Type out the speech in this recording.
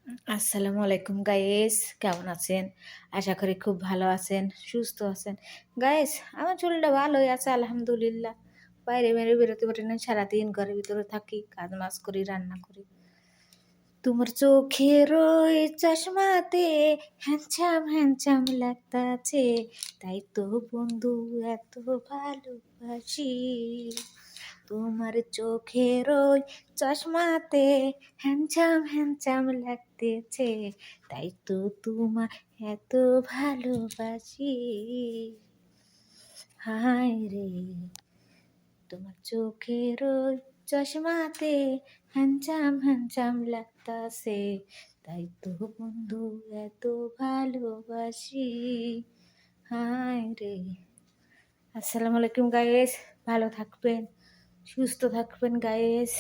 আসসালামু আলাইকুম গাইস, কেমন আছেন? আশা করি খুব ভালো আছেন, সুস্থ আছেন। গাইস, আমার চুলটা ভালোই আছে আলহামদুলিল্লাহ। বাইরে মেরে বেরোতে পারি না, সারাদিন ঘরের ভিতরে থাকি, কাজ মাজ করি, রান্না করি। তোমার চোখের ওই চশমাতে হ্যান্ডসাম হ্যান্ডসাম লাগতাছে, তাই তো বন্ধু এত ভালোবাসি। তোমার চোখের ওই চশমাতে হ্যান্ডসাম হ্যান্ডসাম লাগতেছে, তাই তো তোমার এত ভালোবাসি। হায় রে, তোমার চোখের ওই চশমাতে হ্যান্ডসাম হ্যান্ডসাম লাগতাছে, তাই তো বন্ধু এত ভালোবাসি। হায় রে। আসসালামু আলাইকুম গাইস, ভালো থাকবেন, সুস্থ থাকবেন গাইস।